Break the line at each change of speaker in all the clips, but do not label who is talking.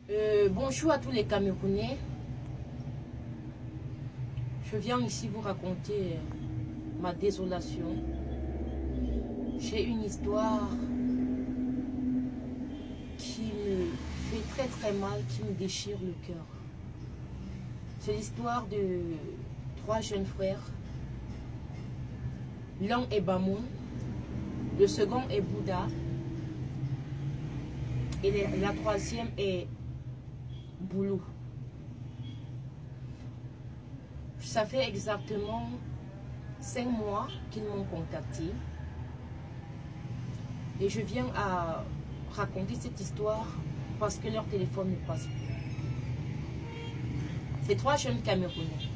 Bonjour à tous les Camerounais. Je viens ici vous raconter ma désolation. J'ai une histoire qui me fait très mal, qui me déchire le cœur. C'est l'histoire de 3 jeunes frères. L'un est Bamoun, le second est Bouddha et la troisième est Boulou. Ça fait exactement 5 mois qu'ils m'ont contacté et je viens à raconter cette histoire parce que leur téléphone ne passe plus. Ces 3 jeunes Camerounais.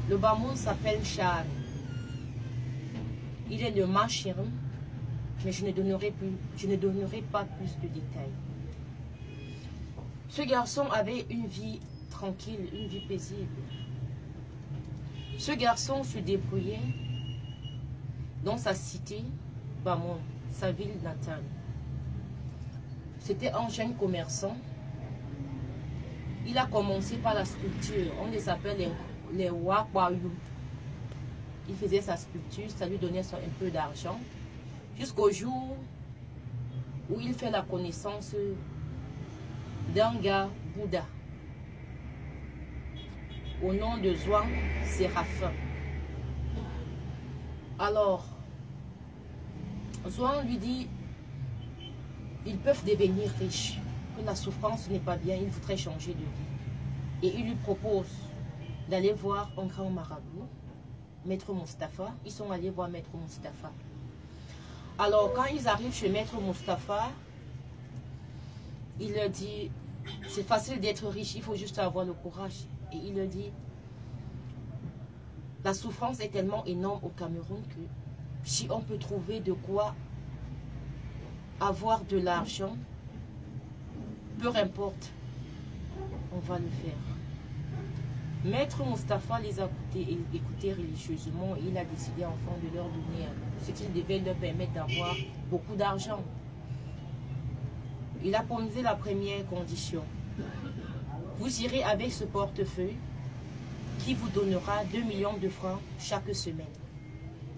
Le Bamoun s'appelle Charles. Il est de Machirim, mais je ne donnerai pas plus de détails. Ce garçon avait une vie tranquille, une vie paisible. Ce garçon se débrouillait dans sa cité, Bamoun, sa ville natale. C'était un jeune commerçant. Il a commencé par la sculpture. On les appelle les Wakwayu. Il faisait sa sculpture, ça lui donnait un peu d'argent. Jusqu'au jour où il fait la connaissance d'un gars Bouddha au nom de Zouan Séraphin. Alors, Zouan lui dit, ils peuvent devenir riches, que la souffrance n'est pas bien, il voudrait changer de vie. Et il lui propose d'aller voir un grand marabout, Maître Mustapha. Ils sont allés voir Maître Mustapha. Alors, quand ils arrivent chez Maître Mustapha, il leur dit, c'est facile d'être riche, il faut juste avoir le courage. Et il leur dit, la souffrance est tellement énorme au Cameroun que si on peut trouver de quoi avoir de l'argent, peu importe, on va le faire. Maître Mustapha les a écoutés religieusement et il a décidé enfin de leur donner ce qu'il devait leur permettre d'avoir beaucoup d'argent. Il a posé la première condition. Vous irez avec ce portefeuille qui vous donnera 2 millions de francs chaque semaine.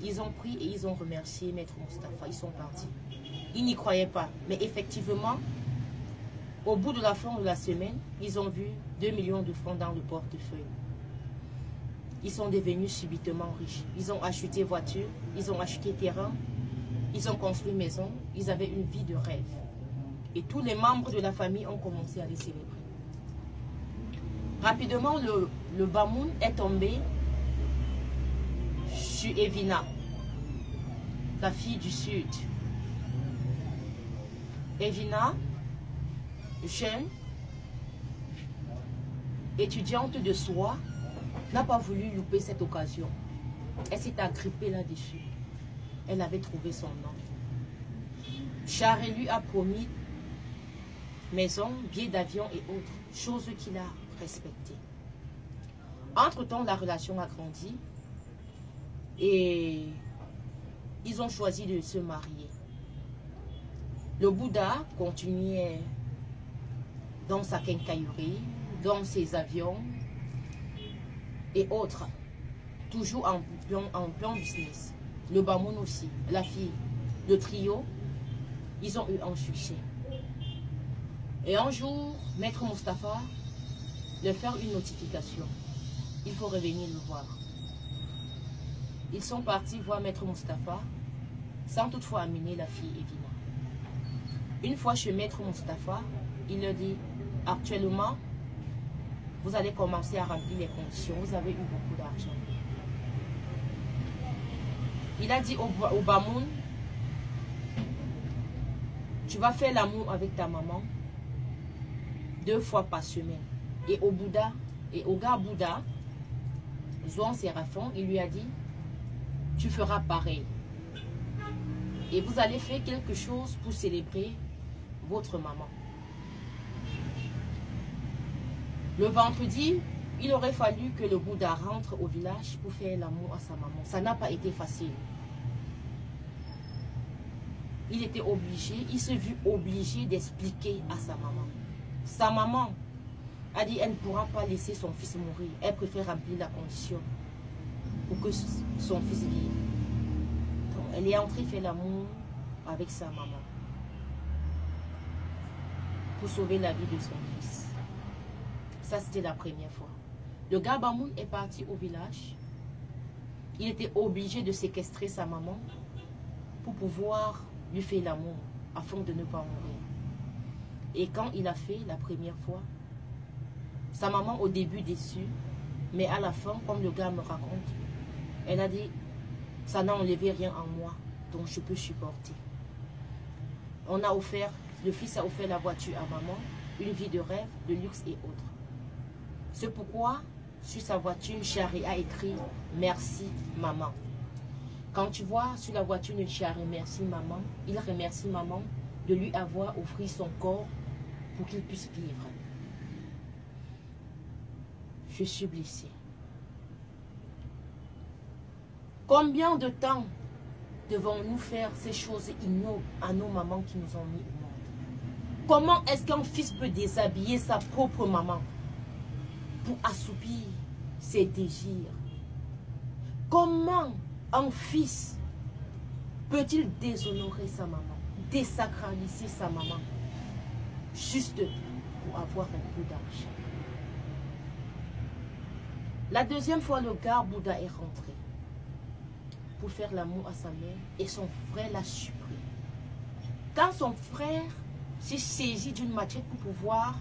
Ils ont pris et ils ont remercié Maître Mustapha. Ils sont partis. Ils n'y croyaient pas. Mais effectivement, au bout de la fin de la semaine, ils ont vu 2 millions de francs dans le portefeuille. Ils sont devenus subitement riches. Ils ont acheté voiture, ils ont acheté terrain, ils ont construit maison, ils avaient une vie de rêve. Et tous les membres de la famille ont commencé à les célébrer. Rapidement, le Bamoun est tombé sur Evina, la fille du Sud. Evina, jeune, étudiante de soie, n'a pas voulu louper cette occasion. Elle s'est agrippée là-dessus. Elle avait trouvé son nom. Charles lui a promis maison, billets d'avion et autres, choses qu'il a respectées. Entre-temps, la relation a grandi et ils ont choisi de se marier. Le Bouddha continuait dans sa quincaillerie, dans ses avions et autres, toujours en plan business. Le Bamoun aussi, la fille, le trio, ils ont eu un succès. Et un jour, Maître Mustapha leur fait une notification. Il faut revenir le voir. Ils sont partis voir Maître Mustapha sans toutefois amener la fille Evina. Une fois chez Maître Mustapha, il leur dit, actuellement, vous allez commencer à remplir les conditions. Vous avez eu beaucoup d'argent. Il a dit au Bamoun, tu vas faire l'amour avec ta maman 2 fois par semaine. Et au Bouddha, et au gars Bouddha, Zouan Séraphin, il lui a dit, tu feras pareil. Et vous allez faire quelque chose pour célébrer votre maman. Le vendredi, il aurait fallu que le Bouddha rentre au village pour faire l'amour à sa maman. Ça n'a pas été facile. Il était obligé, il s'est vu obligé d'expliquer à sa maman. Sa maman a dit elle ne pourra pas laisser son fils mourir. Elle préfère remplir la condition pour que son fils vive. Donc, elle est entrée faire l'amour avec sa maman pour sauver la vie de son fils. Ça, c'était la première fois. Le gars Bamoun est parti au village. Il était obligé de séquestrer sa maman pour pouvoir lui faire l'amour afin de ne pas mourir. Et quand il a fait la première fois, sa maman au début déçue, mais à la fin, comme le gars me raconte, elle a dit, ça n'a enlevé rien en moi, donc je peux supporter. On a offert, le fils a offert la voiture à maman, une vie de rêve, de luxe et autres. C'est pourquoi, sur sa voiture, Charé a écrit « Merci maman ». Quand tu vois sur la voiture de Charé « Merci maman », il remercie maman de lui avoir offert son corps pour qu'il puisse vivre. Je suis blessée. Combien de temps devons-nous faire ces choses ignobles à nos mamans qui nous ont mis au monde? Comment est-ce qu'un fils peut déshabiller sa propre maman pour assoupir ses désirs? Comment un fils peut-il déshonorer sa maman, désacraliser sa maman, juste pour avoir un peu d'argent? La deuxième fois, le gars Bouddha est rentré pour faire l'amour à sa mère et son frère l'a surpris. Quand son frère s'est saisi d'une machette pour pouvoir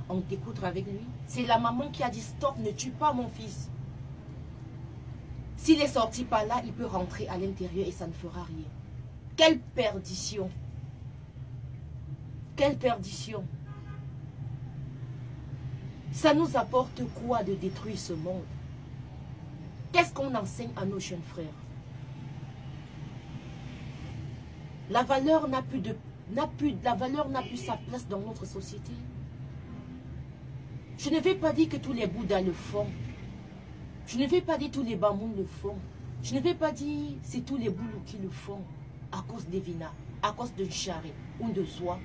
en découdre avec lui, c'est la maman qui a dit « Stop, ne tue pas mon fils. S'il est sorti par là, il peut rentrer à l'intérieur et ça ne fera rien. » Quelle perdition! Quelle perdition! Ça nous apporte quoi de détruire ce monde? Qu'est-ce qu'on enseigne à nos jeunes frères? La valeur n'a plus sa place dans notre société. Je ne vais pas dire que tous les Bouddhas le font. Je ne vais pas dire que tous les Bamoun le font. Je ne vais pas dire que c'est tous les Boulous qui le font à cause des Vina, à cause de Charé ou de Zoa.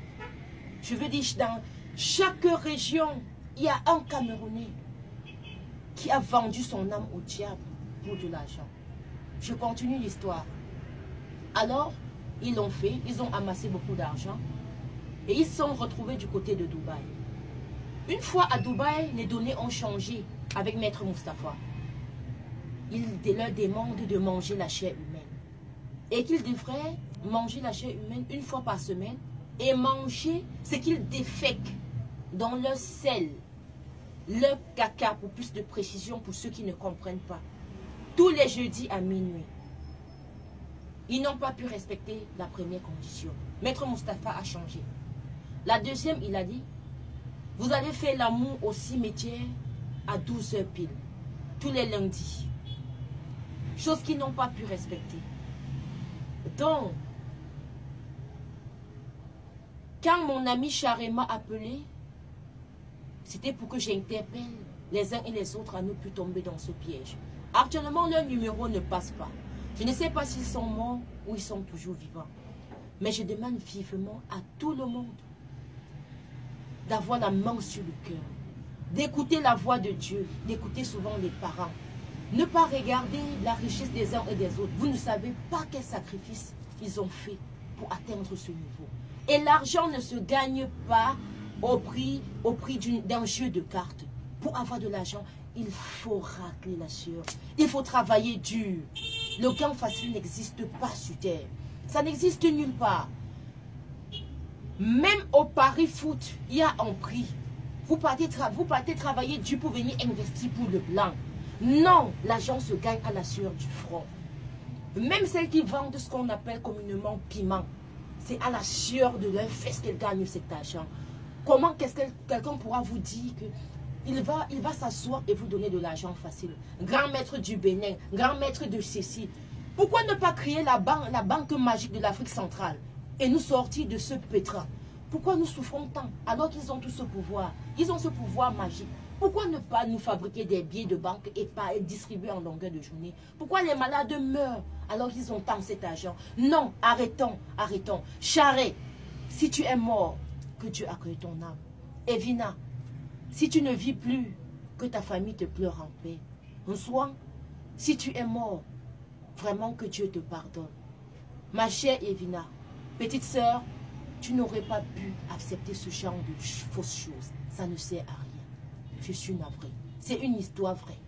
Je veux dire, dans chaque région, il y a un Camerounais qui a vendu son âme au diable pour de l'argent. Je continue l'histoire. Alors, ils l'ont fait, ils ont amassé beaucoup d'argent et ils se sont retrouvés du côté de Dubaï. Une fois à Dubaï, les données ont changé avec Maître Mustapha. Il leur demande de manger la chair humaine et qu'ils devraient manger la chair humaine une fois par semaine et manger ce qu'ils défèquent dans leur sel, leur caca, pour plus de précision pour ceux qui ne comprennent pas, tous les jeudis à minuit. Ils n'ont pas pu respecter la première condition. Maître Mustapha a changé. La deuxième, il a dit, vous allez faire l'amour au cimetière à 12 h pile, tous les lundis. Chose qu'ils n'ont pas pu respecter. Donc, quand mon ami Charé m'a appelé, c'était pour que j'interpelle les uns et les autres à ne plus tomber dans ce piège. Actuellement, leur numéro ne passe pas. Je ne sais pas s'ils sont morts ou ils sont toujours vivants. Mais je demande vivement à tout le monde d'avoir la main sur le cœur, d'écouter la voix de Dieu, d'écouter souvent les parents. Ne pas regarder la richesse des uns et des autres. Vous ne savez pas quel sacrifice ils ont fait pour atteindre ce niveau. Et l'argent ne se gagne pas au prix d'un jeu de cartes. Pour avoir de l'argent, il faut racler la sueur. Il faut travailler dur. Le gain facile n'existe pas sur terre. Ça n'existe nulle part. Même au Paris Foot, il y a un prix. Vous partez travailler dur pour venir investir pour le blanc. Non, l'argent se gagne à la sueur du front. Même celles qui vendent ce qu'on appelle communément piment, c'est à la sueur de leur fesse qu'elles gagnent cet argent. Comment quelqu'un pourra vous dire que il va s'asseoir et vous donner de l'argent facile? Grand maître du Bénin, grand maître de Cécile. Pourquoi ne pas créer la banque magique de l'Afrique centrale et nous sortir de ce pétrin? Pourquoi nous souffrons tant alors qu'ils ont tout ce pouvoir? Ils ont ce pouvoir magique. Pourquoi ne pas nous fabriquer des billets de banque et pas être distribués en longueur de journée? Pourquoi les malades meurent alors qu'ils ont tant cet argent? Non, arrêtons, arrêtons. Charé, si tu es mort, que Dieu accueille ton âme. Evina, si tu ne vis plus, que ta famille te pleure en paix. En soi, si tu es mort, vraiment que Dieu te pardonne. Ma chère Evina, petite sœur, tu n'aurais pas pu accepter ce genre de fausses choses. Ça ne sert à rien. Je suis navrée. C'est une histoire vraie.